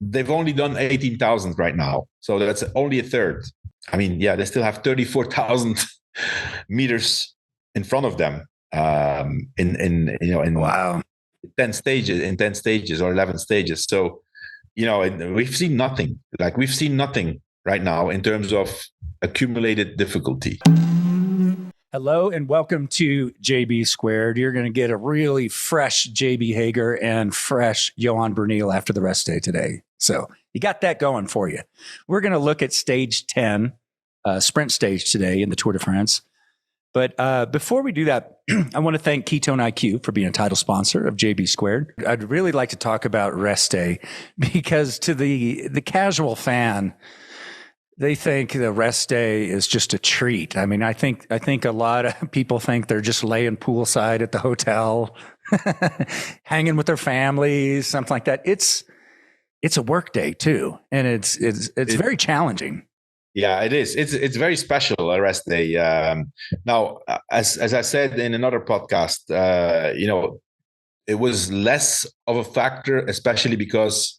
they've only done 18,000 right now. So that's only a third. I mean, yeah, they still have 34,000 meters in front of them. Wow. 10 stages or 11 stages. So, we've seen nothing. Like, we've seen nothing right now in terms of accumulated difficulty. Hello and welcome to JB Squared. You're going to get a really fresh JB Hager and fresh Johan Bruneel after the rest day today. So you got that going for you. We're going to look at stage 10, sprint stage today in the Tour de France. But before we do that, I want to thank Ketone IQ for being a title sponsor of JB Squared. I'd really like to talk about rest day because to the casual fan, they think the rest day is just a treat. I mean, I think a lot of people think they're just laying poolside at the hotel, hanging with their families, something like that. It's a work day too, and it's very challenging. Yeah, it is. It's very special, a rest day. Now, as I said in another podcast, it was less of a factor, especially because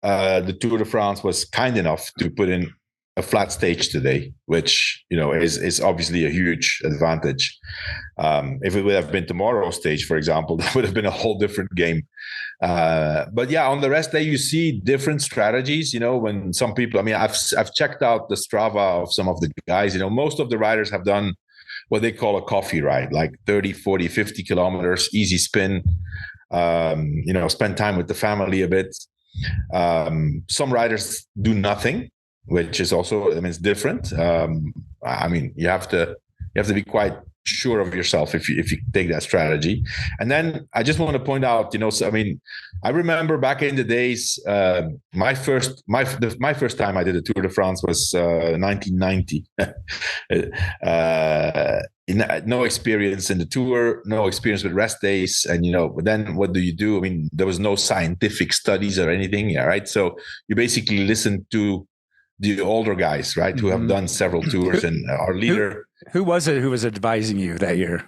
the Tour de France was kind enough to put in a flat stage today, which is obviously a huge advantage. If it would have been tomorrow's stage, for example, that would have been a whole different game. But yeah, on the rest day, you see different strategies. When some people, I mean, I've checked out the Strava of some of the guys. Most of the riders have done what they call a coffee ride, like 30, 40, 50 kilometers, easy spin. Spend time with the family a bit. Some riders do nothing, which is also, it's different. You have to be quite sure of yourself if you take that strategy. And then I just want to point out, I remember back in the days, my first time I did a Tour de France was 1990. No experience in the Tour, no experience with rest days, and but then what do you do? I mean, there was no scientific studies or anything, yeah, right? So you basically listen to the older guys, right, who have done several tours, and our leader. Who was it who was advising you that year?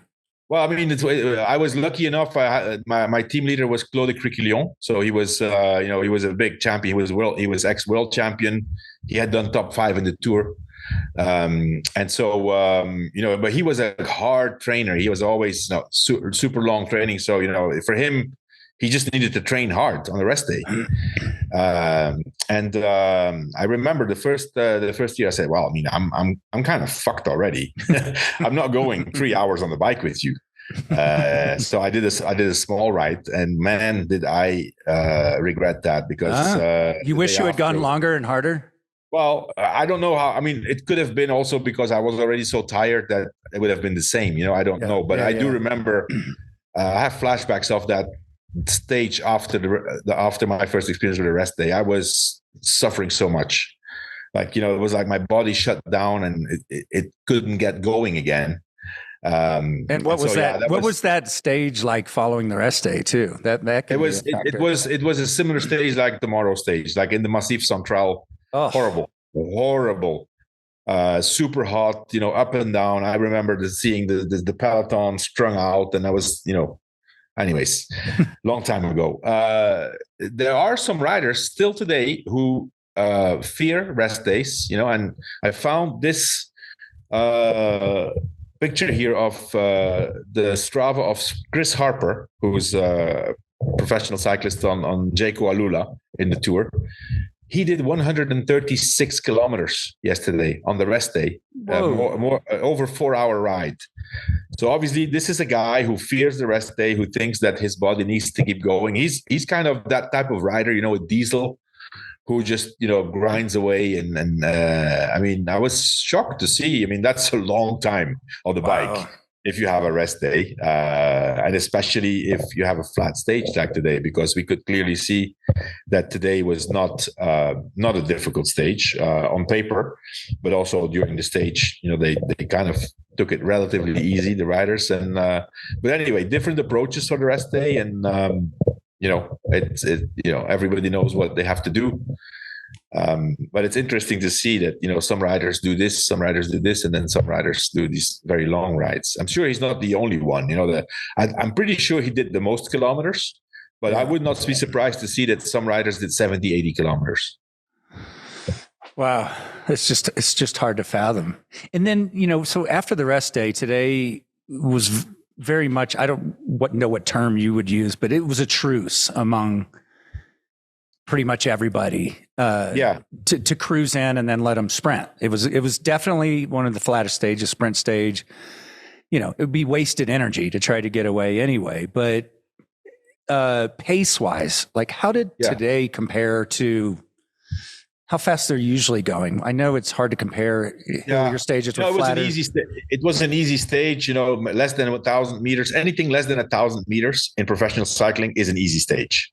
Well, I mean, I was lucky enough. My team leader was Claude Criquillon, so he was, he was a big champion. He was ex-world champion. He had done top 5 in the Tour, and so but he was a hard trainer. He was always super long training. So for him, he just needed to train hard on the rest day. I remember the first year I said, well, I mean, I'm kind of fucked already. I'm not going 3 hours on the bike with you. So I did a small ride, and man, did I regret that, because you wish you had gone longer and harder. Well, I don't know how. I mean, it could have been also because I was already so tired that it would have been the same. I don't know, but I do remember. I have flashbacks of that stage after my first experience with the rest day. I was suffering so much, it was like my body shut down and it couldn't get going again. And what was that? What was that stage like following the rest day too? It was a similar stage like tomorrow's stage, like in the Massif Central. Oh. Horrible. Super hot, up and down. I remember seeing the peloton strung out, and I was, anyways, long time ago. There are some riders still today who fear rest days, and I found this picture here of the Strava of Chris Harper, who's a professional cyclist on Jayco Alula in the Tour. He did 136 kilometers yesterday on the rest day, more over 4-hour ride. So obviously, this is a guy who fears the rest day, who thinks that his body needs to keep going. He's kind of that type of rider, a diesel, who just grinds away. And I was shocked to see. I mean, that's a long time on the bike if you have a rest day, and especially if you have a flat stage like today, because we could clearly see that today was not a difficult stage on paper, but also during the stage, they kind of took it relatively easy, the riders. And but anyway, different approaches for the rest day, and everybody knows what they have to do. But it's interesting to see that, some riders do this, and then some riders do these very long rides. I'm sure he's not the only one, I'm pretty sure he did the most kilometers. But I would not be surprised to see that some riders did 70, 80 kilometers. Wow. It's just hard to fathom. And then, so after the rest day, today was very much, I don't know what term you would use, but it was a truce among pretty much everybody to cruise in and then let them sprint. It was definitely one of the flattest stages, sprint stage. It would be wasted energy to try to get away anyway. But pace wise, like how did today compare to how fast they're usually going? I know it's hard to compare your stages with flatter. It was an easy stage, less than 1,000 meters. Anything less than 1,000 meters in professional cycling is an easy stage.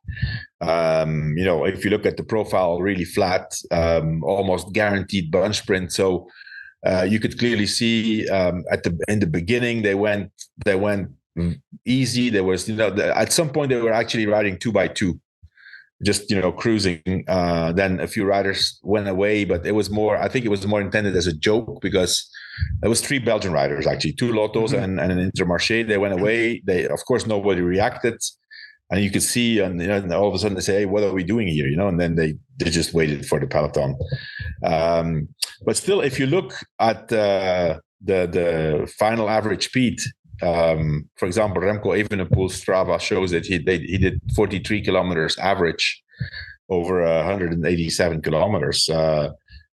If you look at the profile, really flat, almost guaranteed bunch sprint. So you could clearly see in the beginning they went easy. There was, at some point they were actually riding 2x2. Just cruising. Then a few riders went away, but I think it was more intended as a joke because there was 3 Belgian riders actually, 2 Lottos and an Intermarché. They went away. Of course nobody reacted, and you could see, and all of a sudden they say, "Hey, what are we doing here?" And then they just waited for the peloton. But still, if you look at the final average speed. For example, Remco Evenepoel's Strava shows that he did 43 kilometers average over 187 kilometers.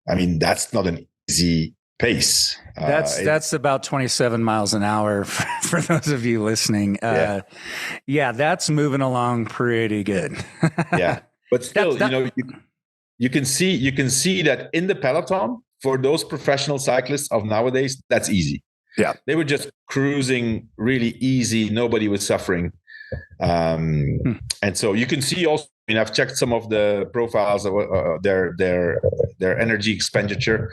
That's not an easy pace. That's about 27 miles an hour for those of you listening. That's moving along pretty good. But still, you can see that in the peloton for those professional cyclists of nowadays, that's easy. Yeah, they were just cruising really easy. Nobody was suffering. And so you can see also, I've checked some of the profiles of their energy expenditure.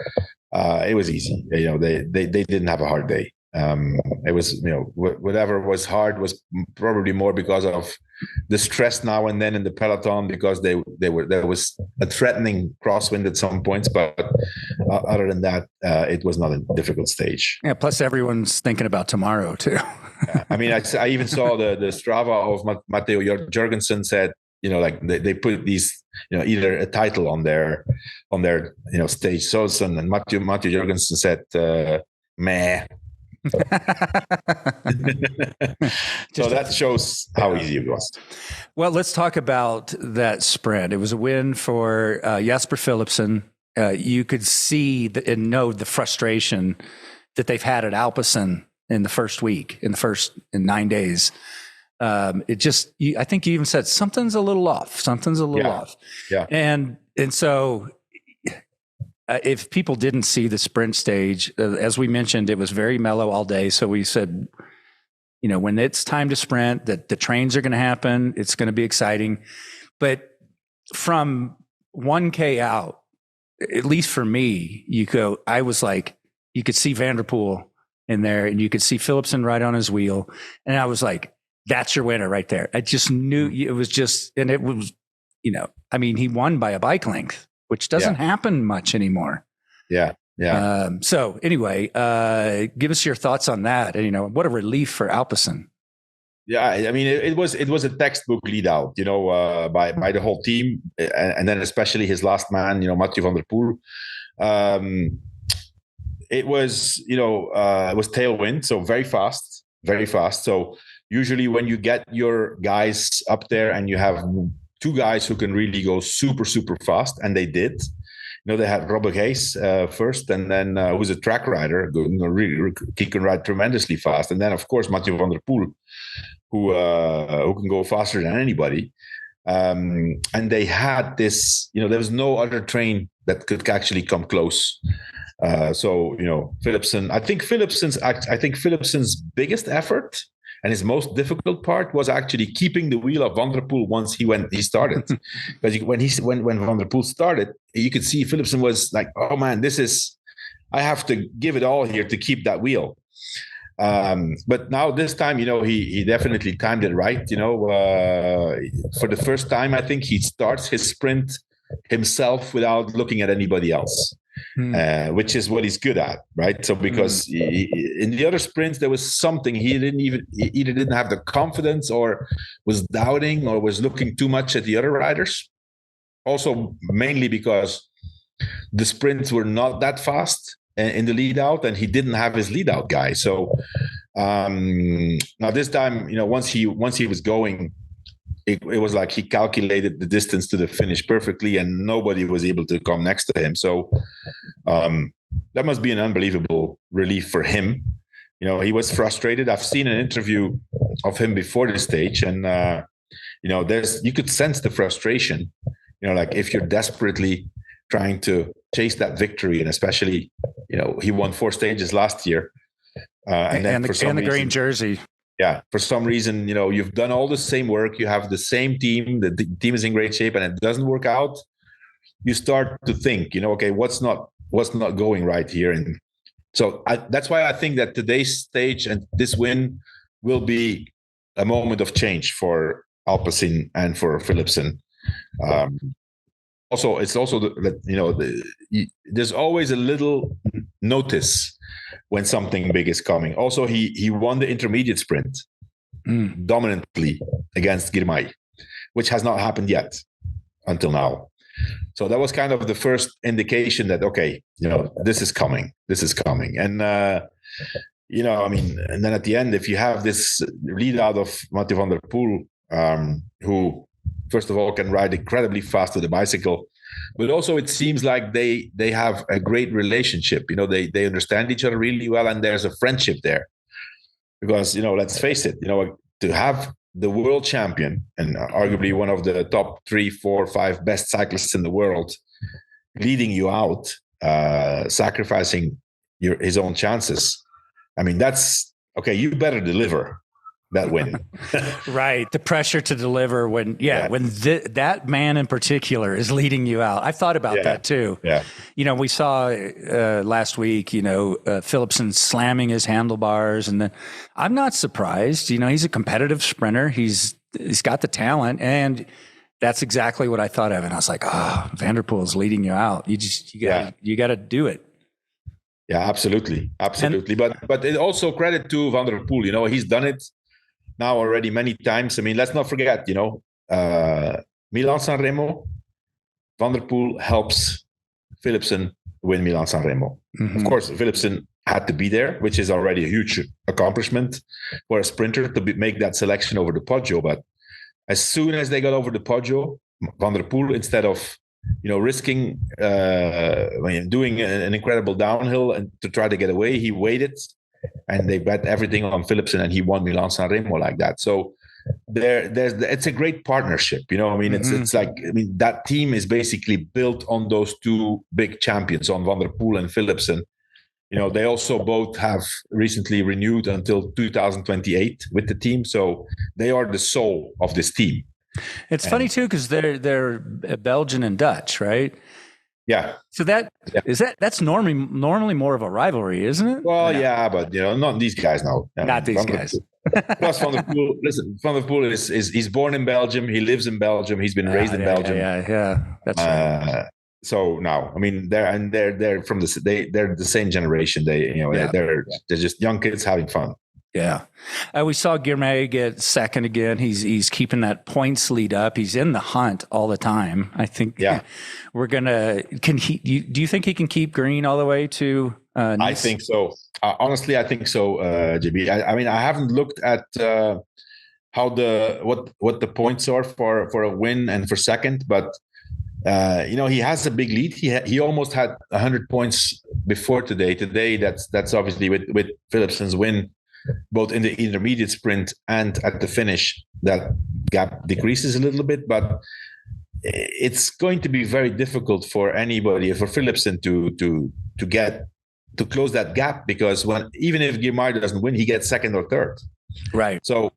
It was easy. They didn't have a hard day. It was, whatever was hard was probably more because of the stress now and then in the peloton, because there was a threatening crosswind at some points, but other than that, it was not a difficult stage. Yeah. Plus, everyone's thinking about tomorrow too. I even saw the Strava of Matteo Jorgensen said, they put these, either a title on their stage. Solson and Matteo Jorgensen said, meh. So that shows how easy it was. Well, let's talk about that sprint. It was a win for Jasper Philipsen. You could see and know the frustration that they've had at Alpecin in the first week, in 9 days. I think you even said something's a little off. Yeah. And so if people didn't see the sprint stage, as we mentioned, it was very mellow all day. So we said, when it's time to sprint, that the trains are going to happen. It's going to be exciting. But from 1K out, at least for me, I was like, you could see Van der Poel in there and you could see Philipsen right on his wheel. And I was like, that's your winner right there. I just knew it was just, and it was, he won by a bike length, which doesn't happen much anymore. Yeah. So anyway, give us your thoughts on that. And, what a relief for Alpecin. Yeah, it was a textbook lead out, by the whole team, and then especially his last man, Mathieu van der Poel. It was tailwind, so very fast. So usually when you get your guys up there and you have 2 guys who can really go super, super fast, and they did. They had Robert Hayes first, and then who's a track rider, he can ride tremendously fast. And then, of course, Mathieu van der Poel, who can go faster than anybody. And they had this, there was no other train that could actually come close. Philipsen, I think Philipsen's biggest effort and his most difficult part was actually keeping the wheel of Van der Poel once he started. Because when Van der Poel started, you could see Philipsen was like, oh man, I have to give it all here to keep that wheel. But now this time, he definitely timed it right. For the first time, I think he starts his sprint himself without looking at anybody else. which is what he's good at, right? So because in the other sprints there was something he either didn't have the confidence or was doubting or was looking too much at the other riders. Also, mainly because the sprints were not that fast in the lead out, and he didn't have his lead out guy. So now this time, once he was going, it was like he calculated the distance to the finish perfectly, and nobody was able to come next to him. So that must be an unbelievable relief for him. He was frustrated. I've seen an interview of him before this stage, and you could sense the frustration. Like if you're desperately trying to chase that victory, and especially, he won 4 stages last year, and the green jersey. Yeah, for some reason, you've done all the same work. You have the same team. The team is in great shape, and it doesn't work out. You start to think, okay, what's not going right here? And so that's why I think that today's stage and this win will be a moment of change for Alpecin and for Philipsen. Also, it's also there's always a little notice when something big is coming. Also, he won the intermediate sprint dominantly against Girmay, which has not happened yet until now. So that was kind of the first indication that, okay, this is coming. And, and then at the end, if you have this lead out of Mathieu van der Poel, who, first of all, can ride incredibly fast with a bicycle, but also it seems like they have a great relationship. They understand each other really well, and there's a friendship there. Because, let's face it, to have the world champion and arguably one of the top 3, 4, 5 best cyclists in the world leading you out, sacrificing his own chances. I mean, that's okay. You better deliver that win. Right. The pressure to deliver when that man in particular is leading you out. I've thought about that too. Yeah. We saw last week, Philipsen slamming his handlebars, and then I'm not surprised. He's a competitive sprinter. He's got the talent, and that's exactly what I thought of. And I was like, Van der Poel is leading you out. You got to do it. Yeah, absolutely. But it also credit to Van der Poel. He's done it now already many times. I mean, let's not forget, Milan-San Remo, Van der Poel helps Philipsen win Milan-San Remo. Mm-hmm. Of course, Philipsen had to be there, which is already a huge accomplishment for a sprinter to make that selection over the Poggio. But as soon as they got over the Poggio, Van der Poel, instead of risking doing an incredible downhill and to try to get away, he waited. And they bet everything on Philipsen, and he won Milan-San Remo like that. So it's a great partnership. It's like, that team is basically built on those 2 big champions, on Van der Poel and Philipsen. They also both have recently renewed until 2028 with the team. So they are the soul of this team. It's funny too, because they're Belgian and Dutch, right? Yeah. So that's normally more of a rivalry, isn't it? Well, but not these guys now. Not these guys. Plus, Van der Poel. Listen, Van der Poel is he's born in Belgium. He lives in Belgium. He's been raised in Belgium. Yeah. That's right. So now, they're from they're the same generation. They're just young kids having fun. Yeah. We saw Girmay get second again. He's keeping that points lead up. He's in the hunt all the time. I think we're going to, do you think he can keep green all the way to Nice? I think so. Honestly, I think so, JB. I haven't looked at how what the points are for a win and for second, but he has a big lead. He almost had 100 points before today. Today, that's obviously with Philipsen's win, both in the intermediate sprint and at the finish, that gap decreases a little bit, but it's going to be very difficult for anybody, for Philipsen to close that gap, because even if Girmay doesn't win, he gets second or third. Right. So,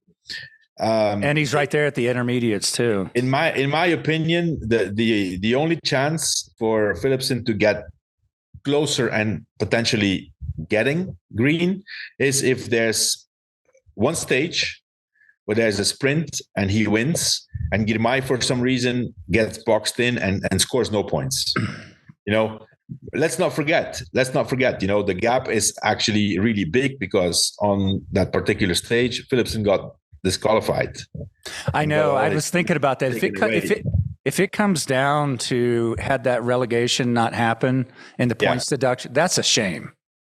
and he's right there at the intermediates too. In my opinion, the only chance for Philipsen to get closer and potentially getting green is if there's one stage where there's a sprint and he wins, and Girmay for some reason gets boxed in and scores no points. let's not forget, the gap is actually really big because on that particular stage, Philipsen got disqualified. I know. I was thinking about that. If it comes down to had that relegation not happen and the points deduction, that's a shame.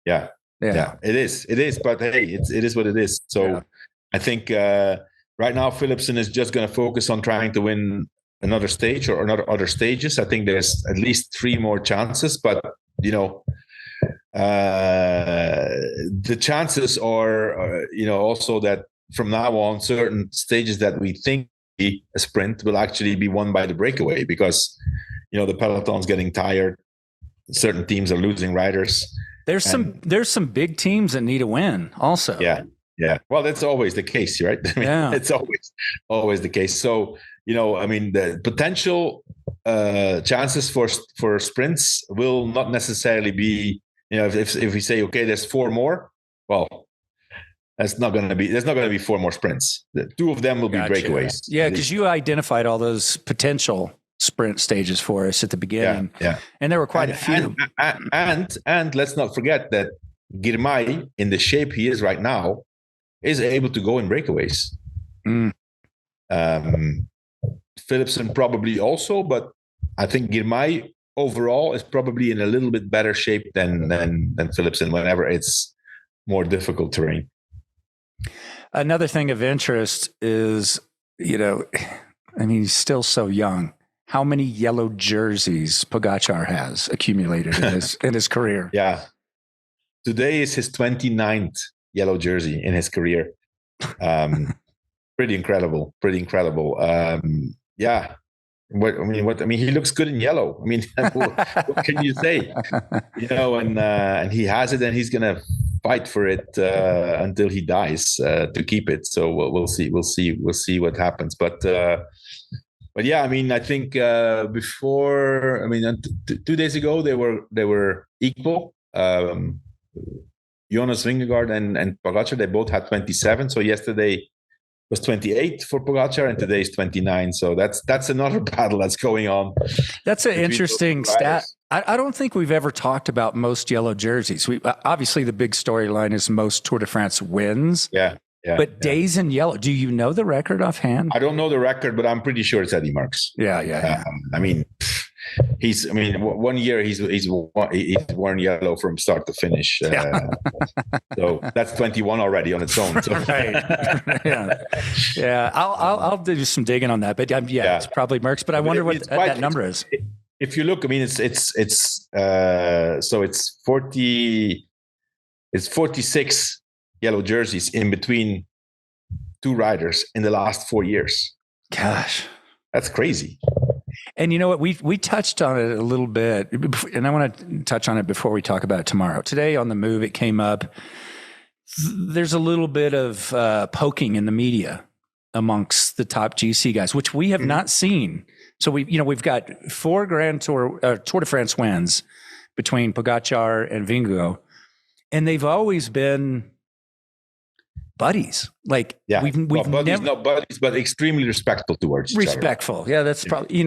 Yeah. It is. But hey, it is what it is. So I think right now Philipsen is just going to focus on trying to win another stage or other stages. I think there's at least 3 more chances, but the chances are, also that from now on, certain stages that we think be a sprint will actually be won by the breakaway because, the peloton's getting tired. Certain teams are losing riders. There's some big teams that need a win also. Yeah. Well, that's always the case, right? I mean, it's always the case. So, the potential chances for sprints will not necessarily be, if we say, okay, there's 4 more, well, there's not going to be 4 more sprints. 2 of them will be breakaways. Yeah, because you identified all those potential sprint stages for us at the beginning. Yeah. And there were quite a few. And let's not forget that Girmay, in the shape he is right now, is able to go in breakaways. Philipsen probably also, but I think Girmay overall is probably in a little bit better shape than Philipsen whenever it's more difficult terrain. Another thing of interest is, he's still so young. How many yellow jerseys Pogacar has accumulated in his career? Yeah. Today is his 29th yellow jersey in his career. Pretty incredible. Yeah. He looks good in yellow. What can you say? And he has it, and he's gonna fight for it until he dies to keep it. So we'll see what happens. But yeah, I think before, 2 days ago they were equal. Jonas Vingegaard and Pogacar, they both had 27. So yesterday was 28 for Pogacar, and today is 29. So that's another battle that's going on. That's an interesting stat. I don't think we've ever talked about most yellow jerseys. Obviously the big storyline is most Tour de France wins. Yeah. But days in yellow. Do you know the record offhand? I don't know the record, but I'm pretty sure it's Eddie Merckx. Yeah. 1 year he's worn yellow from start to finish. So that's 21 already on its own. So. Right. Yeah. I'll do some digging on that, but it's probably Merckx. But I wonder what that number is. If you look, it's 46 yellow jerseys in between 2 riders in the last 4 years. Gosh, that's crazy. And you know what? We touched on it a little bit, and I want to touch on it before we talk about it tomorrow. Today on the Move, it came up. There's a little bit of poking in the media amongst the top GC guys, which we have not seen. So we've got 4 Grand Tour Tour de France wins between Pogacar and Vingegaard, and they've always been buddies. Like we've buddies, not buddies, but extremely respectful towards each other. Yeah, that's probably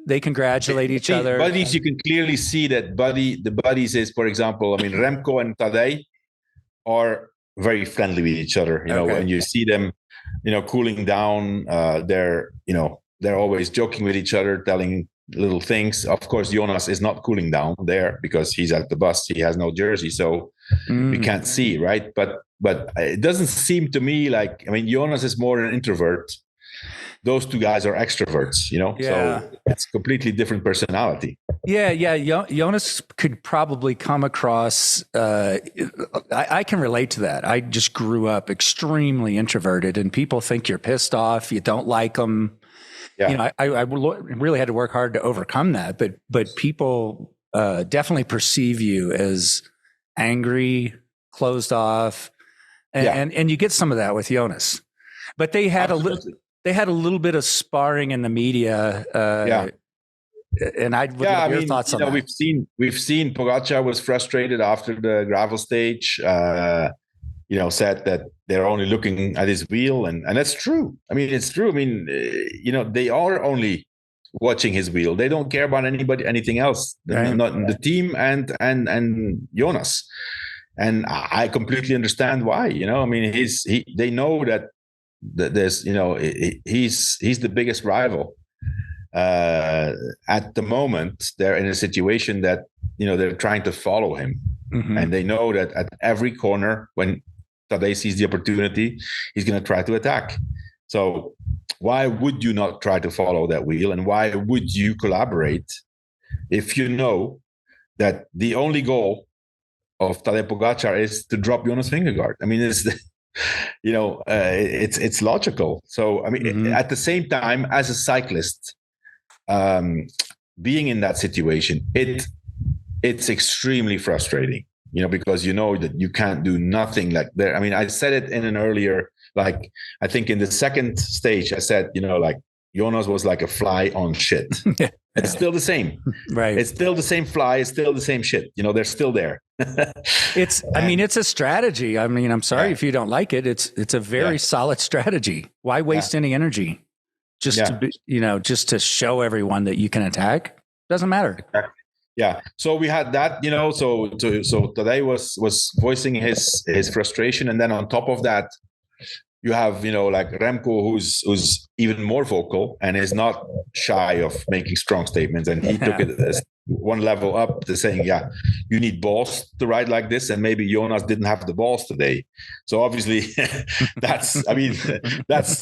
they congratulate each other. Buddies, you can clearly see that the buddies is, for example, Remco and Tadej are very friendly with each other. When you see them, cooling down, they're always joking with each other, telling little things. Of course, Jonas is not cooling down there because he's at the bus. He has no jersey, so we can't see, right? But it doesn't seem to me like, Jonas is more an introvert. Those 2 guys are extroverts, so it's completely different personality. Yeah. Jonas could probably come across, I can relate to that. I just grew up extremely introverted, and people think you're pissed off. You don't like them. Yeah. I really had to work hard to overcome that, but people definitely perceive you as angry, closed off, and you get some of that with Jonas. But they had a little bit of sparring in the media. And I would love your thoughts on that. We've seen Pogacar was frustrated after the gravel stage. Said that they're only looking at his wheel, and that's true. It's true. They are only watching his wheel. They don't care about anything else, right. Not the team and Jonas. And I completely understand why. I mean, they know that there's, he's the biggest rival. At the moment, they're in a situation that they're trying to follow him, and they know that at every corner when Tadej sees the opportunity, he's going to try to attack. So why would you not try to follow that wheel, and why would you collaborate if you know that the only goal of Tadej Pogacar is to drop Jonas Vingegaard? I mean, it's logical. So I mean, at the same time, as a cyclist, being in that situation, it's extremely frustrating, because that you can't do nothing like there. I mean, I said it in an earlier, like, I think in the second stage, I said, like, Jonas was like a fly on shit. It's still the same. Right. It's still the same fly. It's still the same shit. They're still there. I mean, it's a strategy. I mean, I'm sorry if you don't like it. It's a very solid strategy. Why waste any energy? Just to be, just to show everyone that you can attack. Doesn't matter. Exactly. Yeah. So we had that, so today was voicing his frustration. And then on top of that, you have, like Remco, who's even more vocal and is not shy of making strong statements. And he took it as one level up to saying, you need balls to ride like this. And maybe Jonas didn't have the balls today. So obviously that's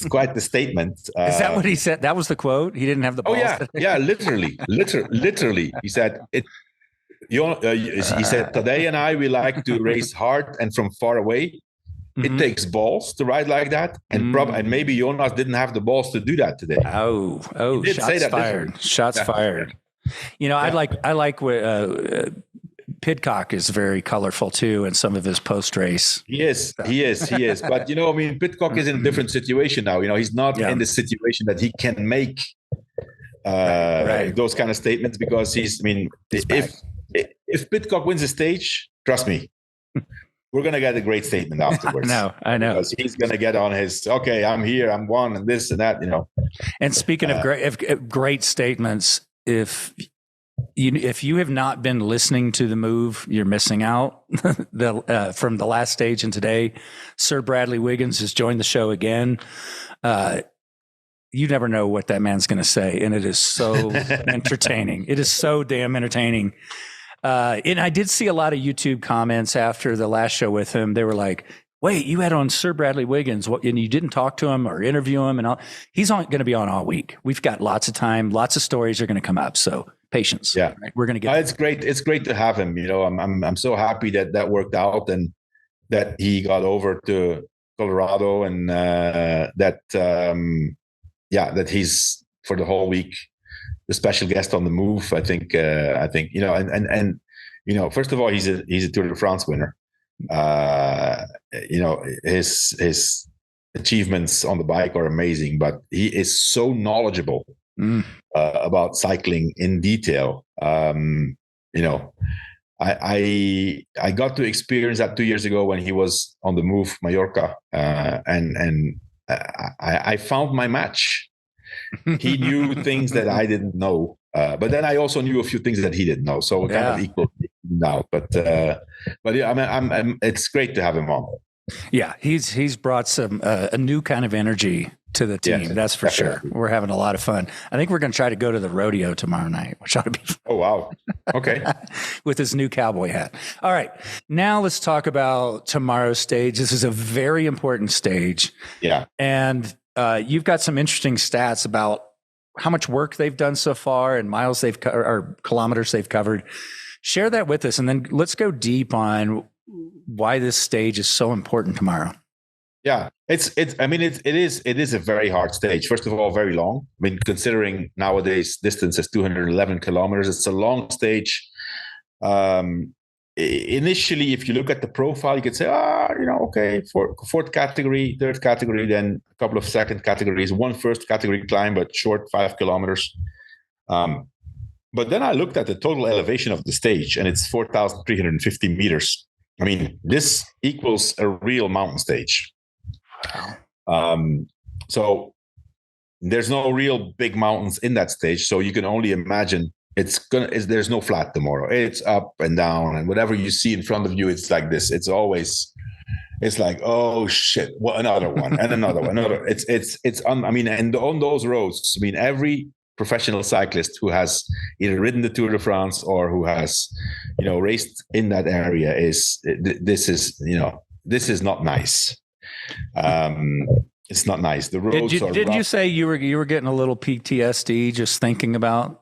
quite the statement. Is that what he said? That was the quote? He didn't have the balls today? Yeah, literally. He said it. He said, Tadej and I, we like to race hard and from far away. It takes balls to ride like that, and maybe Jonas didn't have the balls to do that today. Oh! Shots fired! Shots fired! I like what Pidcock is very colorful too, in some of his post race. He is. But I mean, Pidcock is in a different situation now. He's not in the situation that he can make those kind of statements, because he's. I mean, if Pidcock wins a stage, trust me, we're going to get a great statement afterwards. I know. Because he's going to get on his, okay, I'm here, I'm one, and this and that, And speaking of great statements, if you have not been listening to the move, you're missing out. From the last stage and today, Sir Bradley Wiggins has joined the show again. You never know what that man's going to say, and it is so entertaining. It is so damn entertaining. And I did see a lot of YouTube comments after the last show with him. They were like, wait, you had on Sir Bradley Wiggins, and you didn't talk to him or interview him and all. He's going to be on all week. We've got lots of time. Lots of stories are going to come up. So patience. Yeah. Right? We're going to get it's great. It's great to have him. I'm so happy that worked out and that he got over to Colorado, and that he's for the whole week the special guest on the move. I think first of all, he's a Tour de France winner. His achievements on the bike are amazing, but he is so knowledgeable about cycling in detail. I got to experience that 2 years ago when he was on the move, Mallorca, and I found my match. He knew things that I didn't know, but then I also knew a few things that he didn't know. So we kind of equal out. But yeah, I'm it's great to have him on. Yeah, he's brought some a new kind of energy to the team. Yes, that's for sure. We're having a lot of fun. I think we're going to try to go to the rodeo tomorrow night, which ought to be fun. Oh, wow. Okay. With his new cowboy hat. All right. Now let's talk about tomorrow's stage. This is a very important stage. Yeah. And you've got some interesting stats about how much work they've done so far and miles or kilometers they've covered. Share that with us, and then let's go deep on why this stage is so important tomorrow. Yeah, it is a very hard stage. First of all, very long. I mean, considering nowadays distance is 211 kilometers, it's a long stage. Initially, if you look at the profile, you could say, okay, fourth category, third category, then a couple of second categories, one first category climb, but short, 5 kilometers. But then I looked at the total elevation of the stage, and it's 4,350 meters. I mean, this equals a real mountain stage. So there's no real big mountains in that stage, so you can only imagine there's no flat tomorrow. It's up and down, and whatever you see in front of you, it's like this. It's like, oh shit, what, another one and another one, another. And on those roads, I mean, every professional cyclist who has either ridden the Tour de France or who has, raced in that area this is not nice. It's not nice. The roads did you say you were getting a little PTSD just thinking about?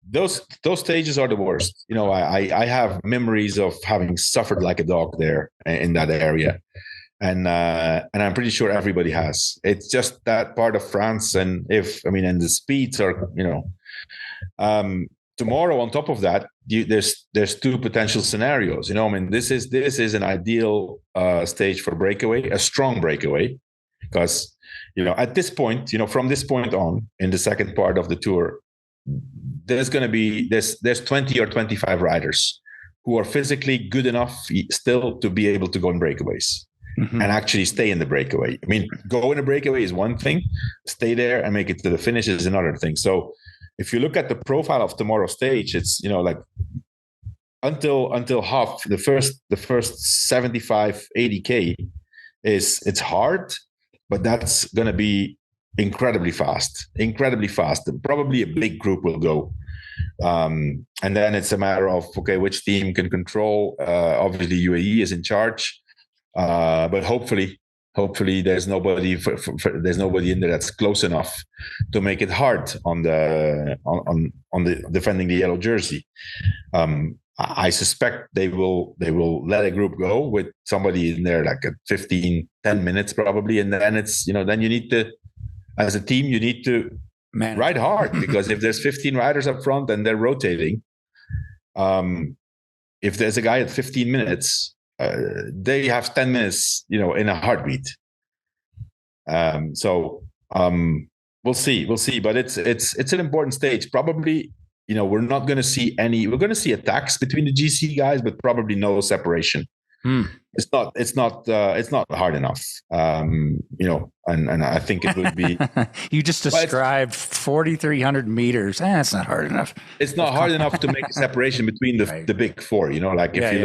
Those stages are the worst. I have memories of having suffered like a dog there in that area, and I'm pretty sure everybody has. It's just that part of France, and the speeds are, tomorrow on top of that, there's two potential scenarios. This is an ideal stage for breakaway, a strong breakaway, because at this point, from this point on in the second part of the tour, there's going to be there's 20 or 25 riders who are physically good enough still to be able to go in breakaways and actually stay in the breakaway. Go in a breakaway is one thing, stay there and make it to the finish is another thing. So if you look at the profile of tomorrow's stage, it's like until half the first 75 80k it's hard, but that's going to be incredibly fast, and probably a big group will go, and then it's a matter of, okay, which team can control. Obviously UAE is in charge, but hopefully there's nobody in there that's close enough to make it hard on the defending the yellow jersey. I suspect they will let a group go with somebody in there like at 10 minutes probably, and then it's then you need to, as a team, you need to ride hard, because if there's 15 riders up front and they're rotating, if there's a guy at 15 minutes, they have 10 minutes, in a heartbeat. We'll see, but it's an important stage. Probably, we're not going to see we're going to see attacks between the GC guys, but probably no separation. It's not hard enough, and I think it would be. You just described 4,300 meters. It's not hard enough. It's not hard enough to make a separation between the big four. Like if you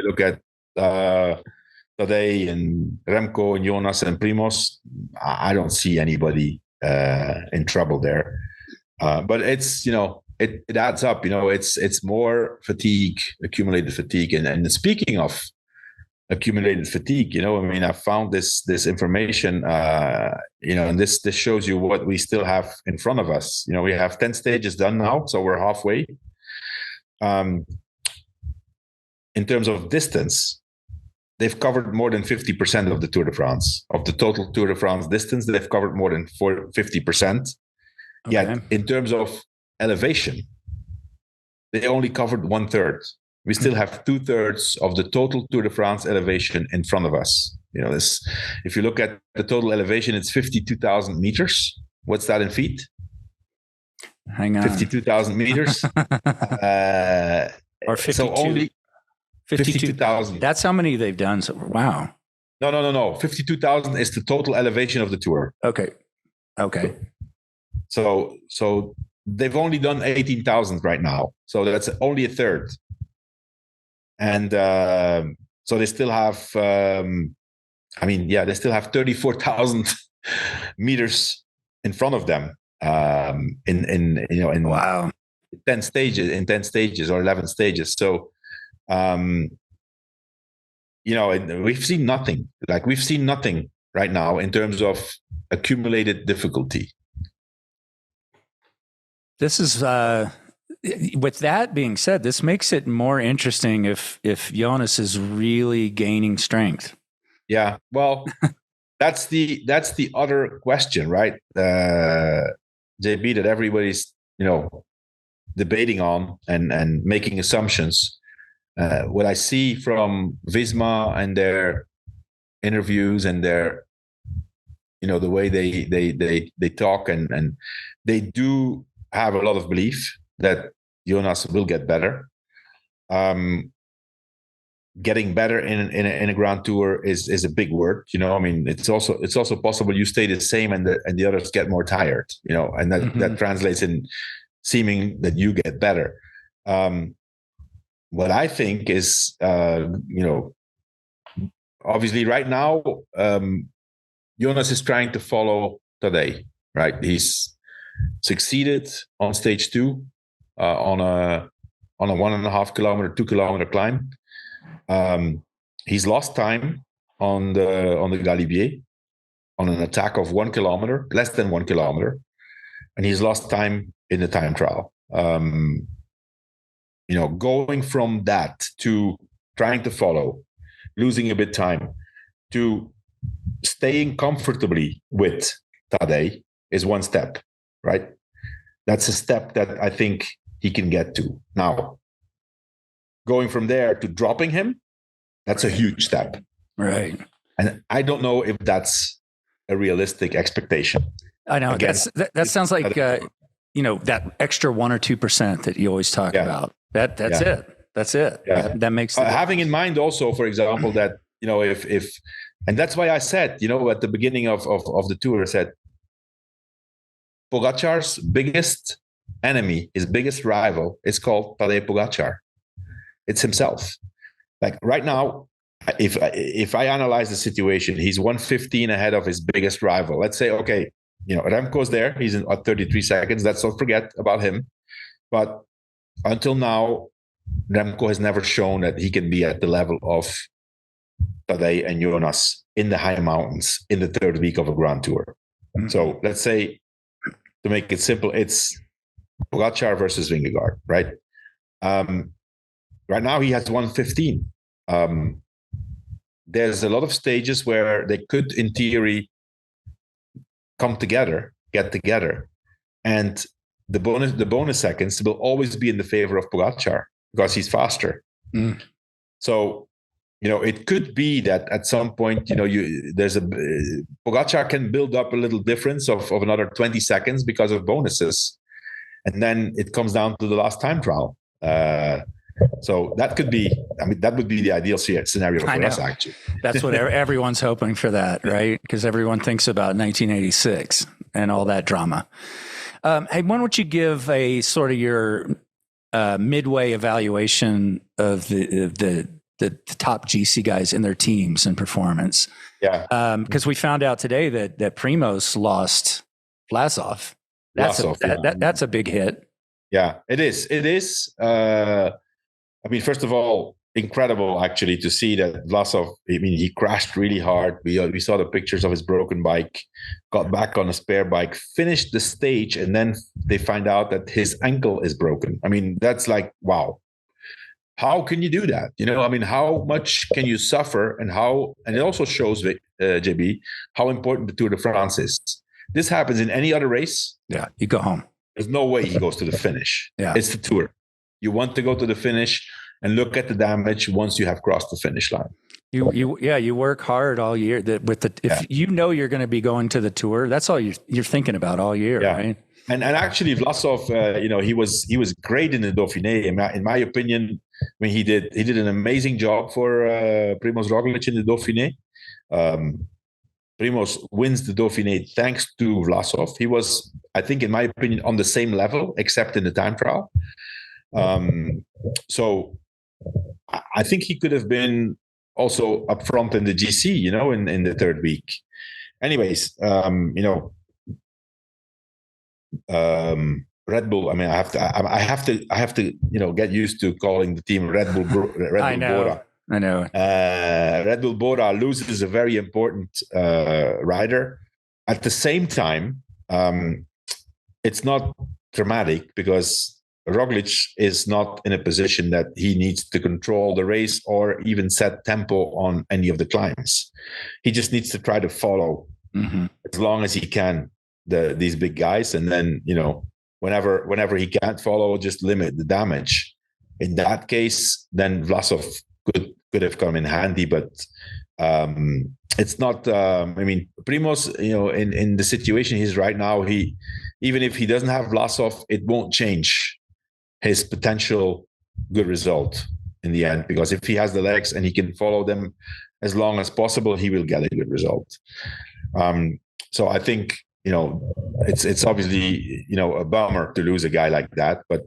look at Tadej and Remco and Jonas and Primoz, I don't see anybody in trouble there. But it's it adds up. It's more fatigue, accumulated fatigue, and speaking of accumulated fatigue, I found this information, and this shows you what we still have in front of us. We have 10 stages done now, so we're halfway. In terms of distance, they've covered more than 50% of the Tour de France. Of the total Tour de France distance, they've covered more than 50%. Okay. Yet, in terms of elevation, they only covered 1/3. We still have 2/3 of the total Tour de France elevation in front of us. If you look at the total elevation, it's 52,000 meters. What's that in feet? Hang on. 52,000 meters. Or 52. So only 52,000. That's how many they've done. So, wow. No. 52,000 is the total elevation of the tour. Okay. So they've only done 18,000 right now. So that's only a third. And so they still have, they still have 34,000 meters in front of them. In wow, 10 stages or 11 stages. So, we've seen nothing. We've seen nothing right now in terms of accumulated difficulty. This is. With that being said, this makes it more interesting if Jonas is really gaining strength. Yeah, well, that's the other question, right? JB, that everybody's debating on and making assumptions. What I see from Visma and their interviews and their the way they talk and they do have a lot of belief that Jonas will get better. getting better in a Grand Tour is a big word. I mean, it's also possible you stay the same and the others get more tired. And that translates in seeming that you get better. What I think is, obviously right now, Jonas is trying to follow Tadej, right? He's succeeded on stage 2 on a 1.5 kilometer, 2 kilometer climb. He's lost time on the Galibier on an attack of 1 kilometer, less than 1 kilometer, and he's lost time in the time trial. Going from that to trying to follow, losing a bit time, to staying comfortably with Tadej is one step, right? That's a step that I think he can get to. Now, going from there to dropping him, that's a huge step. Right. And I don't know if that's a realistic expectation. I know. Again, that sounds like, that extra 1 or 2% that you always talk about. That's it. That's it. Yeah. That makes having in mind also, for example, that, if and that's why I said, at the beginning of the tour, I said, Pogacar's biggest enemy, his biggest rival, is called Tadej Pogacar. It's himself. Like right now, if I analyze the situation, he's 1:15 ahead of his biggest rival. Let's say, okay, Remco's there. He's at 33 seconds. Let's not forget about him. But until now, Remco has never shown that he can be at the level of Tadej and Jonas in the high mountains in the third week of a Grand Tour. Mm-hmm. So let's say, to make it simple, it's Pogacar versus Vingegaard, right? Right now he has 1:15. There's a lot of stages where they could, in theory, get together, and the bonus seconds will always be in the favor of Pogacar because he's faster. Mm. So, it could be that at some point, Pogacar can build up a little difference of another 20 seconds because of bonuses, and then it comes down to the last time trial. So that could be, that would be the ideal scenario for us, actually. That's what everyone's hoping for, that, right? Because everyone thinks about 1986 and all that drama. Hey, why don't you give a sort of your midway evaluation of the top GC guys in their teams and performance? Yeah. Because we found out today that Primoz lost Vlasov. That's a big hit. Yeah, it is. It is. First of all, incredible actually to see that Vlasov, he crashed really hard. We saw the pictures of his broken bike, got back on a spare bike, finished the stage, and then they find out that his ankle is broken. That's like, wow. How can you do that? How much can you suffer, and it also shows, JB, how important the Tour de France is. This happens in any other race. Yeah, you go home. There's no way he goes to the finish. Yeah. It's the Tour. You want to go to the finish and look at the damage once you have crossed the finish line. You work hard all year. If you're going to be going to the Tour, that's all you're thinking about all year, right? And actually, Vlasov, he was great in the Dauphiné. In my opinion, he did an amazing job for Primoz Roglic in the Dauphiné. Primoz wins the Dauphiné thanks to Vlasov. He was, I think, in my opinion, on the same level, except in the time trial. So I think he could have been also up front in the GC, in the third week. Anyways, Red Bull. I have to, get used to calling the team Red Bull. Bora. I know. Red Bull Bora loses a very important rider. At the same time, it's not dramatic because Roglic is not in a position that he needs to control the race or even set tempo on any of the climbs. He just needs to try to follow as long as he can these big guys, and then whenever he can't follow, just limit the damage. In that case, then Vlasov could have come in handy, but it's not. Primoz, in the situation he's right now, even if he doesn't have Vlasov, it won't change his potential good result. in the end, because if he has the legs and he can follow them as long as possible, he will get a good result. So I think, it's obviously, a bummer to lose a guy like that, but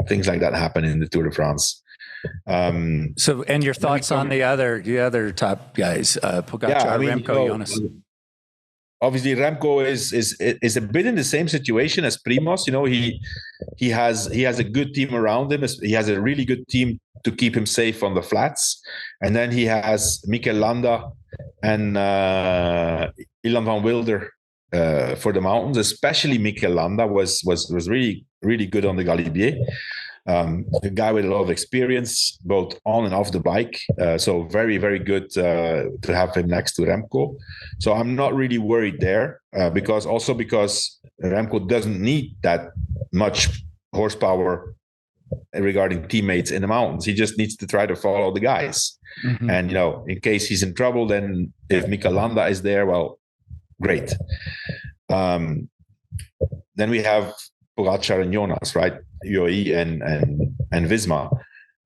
things like that happen in the Tour de France. So, and your thoughts on the other top guys, Pogacar, Remco, Jonas? Obviously, Remco is a bit in the same situation as Primoz. He has a good team around him. He has a really good team to keep him safe on the flats, and then he has Mikel Landa and Ilan van Wilder for the mountains. Especially Mikel Landa was really really good on the Galibier. A guy with a lot of experience, both on and off the bike. So very, very good to have him next to Remco. So I'm not really worried there because Remco doesn't need that much horsepower regarding teammates in the mountains. He just needs to try to follow the guys. Mm-hmm. And, in case he's in trouble, then if Mikel Landa is there, well, great. Then we have Pogacar and Jonas, right? UAE and Visma.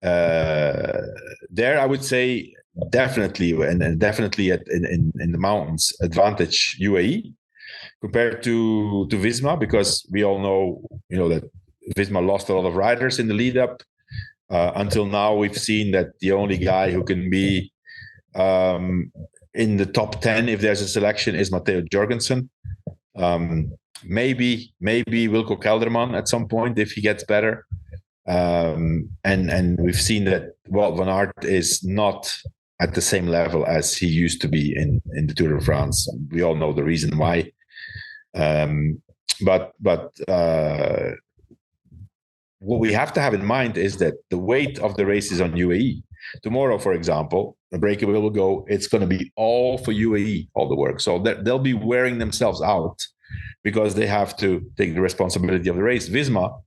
There, I would say definitely in the mountains, advantage UAE compared to Visma, because we all know that Visma lost a lot of riders in the lead up. Until now, we've seen that the only guy who can be in the top 10 if there's a selection is Matteo Jorgensen. Maybe Wilco Kelderman at some point if he gets better. And we've seen that Wout van Aert is not at the same level as he used to be in the Tour de France. We all know the reason why. But what we have to have in mind is that the weight of the race is on UAE. Tomorrow, for example, the breakaway will go. It's going to be all for UAE, all the work. So they'll be wearing themselves out because they have to take the responsibility of the race. Visma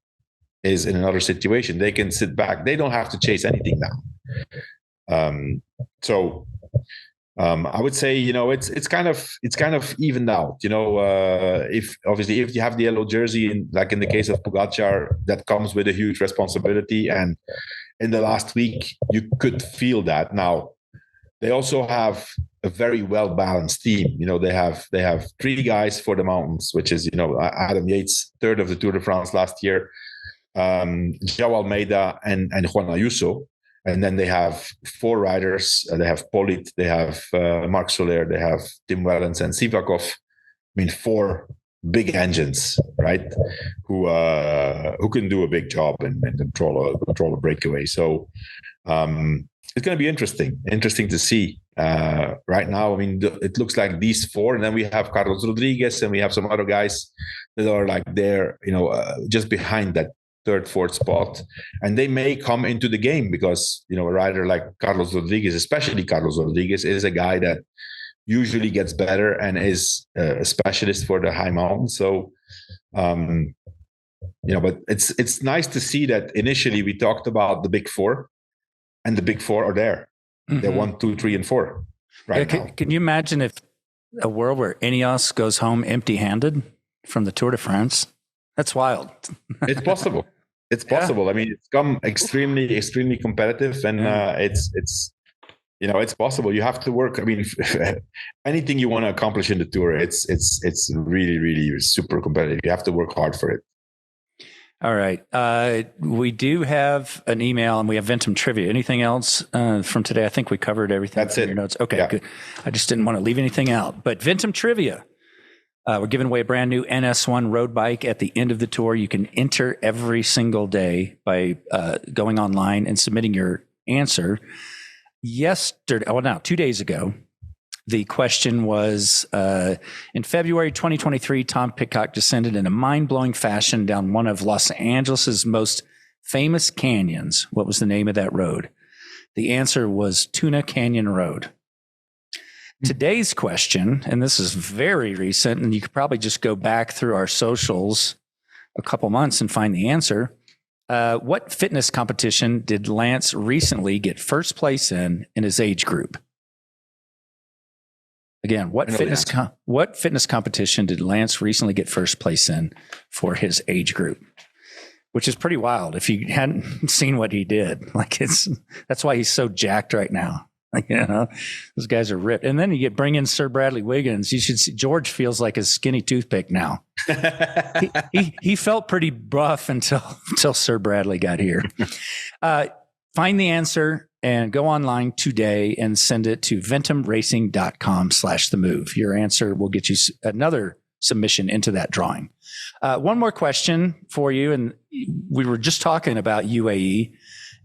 is in another situation. They can sit back. They don't have to chase anything now. So I would say, it's kind of evened out. If you have the yellow jersey, like in the case of Pogacar, that comes with a huge responsibility. And in the last week, you could feel that. Now, they also have a very well-balanced team. They have three guys for the mountains, which is, Adam Yates, third of the Tour de France last year, João Almeida and Juan Ayuso. And then they have four riders. They have Polit, they have Marc Soler, they have Tim Wellens and Sivakov. I mean, four big engines, right? Who can do a big job and control a breakaway. So it's going to be interesting to see. Right now, I mean, it looks like these four, and then we have Carlos Rodriguez, and we have some other guys that are like there, just behind that third, fourth spot, and they may come into the game because a rider like Carlos Rodriguez, especially Carlos Rodriguez, is a guy that usually gets better and is a specialist for the high mountains. So, but it's nice to see that initially we talked about the big four, and the big four are there. Mm-hmm. They're 1, 2, 3, and 4 right now. Can you imagine if a world where Ineos goes home empty-handed from the Tour de France? That's wild. It's possible. It's possible. Yeah. I mean, it's come extremely, extremely competitive, and it's possible. You have to work. I mean, anything you want to accomplish in the Tour, it's really, really super competitive. You have to work hard for it. All right. We do have an email, and we have Ventum Trivia. Anything else from today? I think we covered everything. That's it. Your notes. Okay, good. I just didn't want to leave anything out. But Ventum Trivia. We're giving away a brand new NS1 road bike at the end of the tour. You can enter every single day by going online and submitting your answer. 2 days ago, the question was, in February 2023, Tom Pidcock descended in a mind-blowing fashion down one of Los Angeles' most famous canyons. What was the name of that road? The answer was Tuna Canyon Road. Today's question, and this is very recent, and you could probably just go back through our socials a couple months and find the answer. What fitness competition did Lance recently get first place in his age group? Again, what fitness competition did Lance recently get first place in for his age group? which is pretty wild if you hadn't seen what he did. Like that's why he's so jacked right now. Like, those guys are ripped. And then you bring in Sir Bradley Wiggins. You should see George feels like a skinny toothpick now. he felt pretty buff until Sir Bradley got here. Find the answer and go online today and send it to ventumracing.com/themove. Your answer will get you another submission into that drawing. One more question for you. And we were just talking about UAE.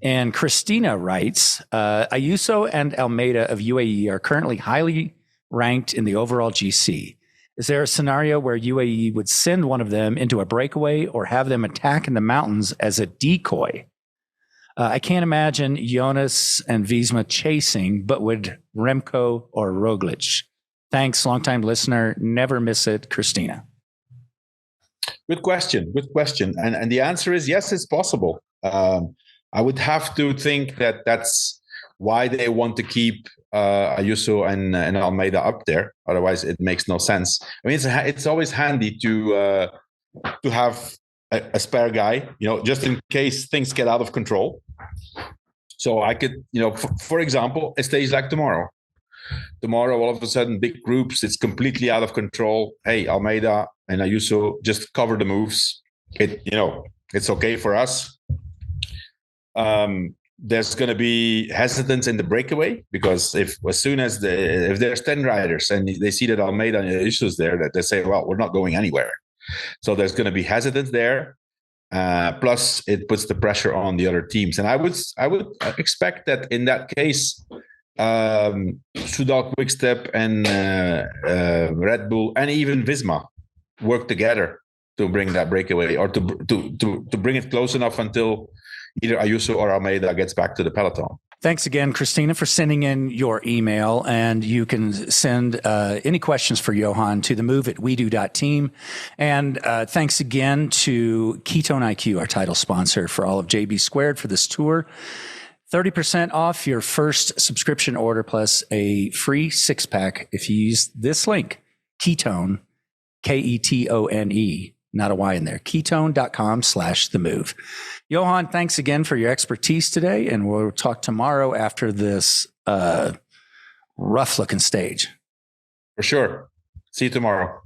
And Christina writes, Ayuso and Almeida of UAE are currently highly ranked in the overall GC. Is there a scenario where UAE would send one of them into a breakaway or have them attack in the mountains as a decoy? I can't imagine Jonas and Visma chasing, but would Remco or Roglic? Thanks, longtime listener. Never miss it, Christina. Good question. And the answer is yes, it's possible. I would have to think that that's why they want to keep Ayuso and Almeida up there. Otherwise, it makes no sense. I mean, it's always handy to have a spare guy, just in case things get out of control. So I could, for example, a stage like tomorrow. Tomorrow, all of a sudden, big groups, it's completely out of control. Hey, Almeida and Ayuso, just cover the moves. It's okay for us. There's going to be hesitance in the breakaway because if there's 10 riders and they see that Almeida and Ayuso is there, that they say, well, we're not going anywhere. So there's going to be hesitance there. Plus, it puts the pressure on the other teams, and I would expect that in that case, Soudal Quickstep and Red Bull and even Visma work together to bring that breakaway or to bring it close enough until either Ayuso or Almeida gets back to the peloton. Thanks again, Christina, for sending in your email. And you can send any questions for Johan to themove@wedo.team. And thanks again to Ketone IQ, our title sponsor for all of JB Squared for this tour. 30% off your first subscription order plus a free 6-pack if you use this link, Ketone, Ketone, not a Y in there, ketone.com/themove. Johan, thanks again for your expertise today, and we'll talk tomorrow after this rough-looking stage. For sure. See you tomorrow.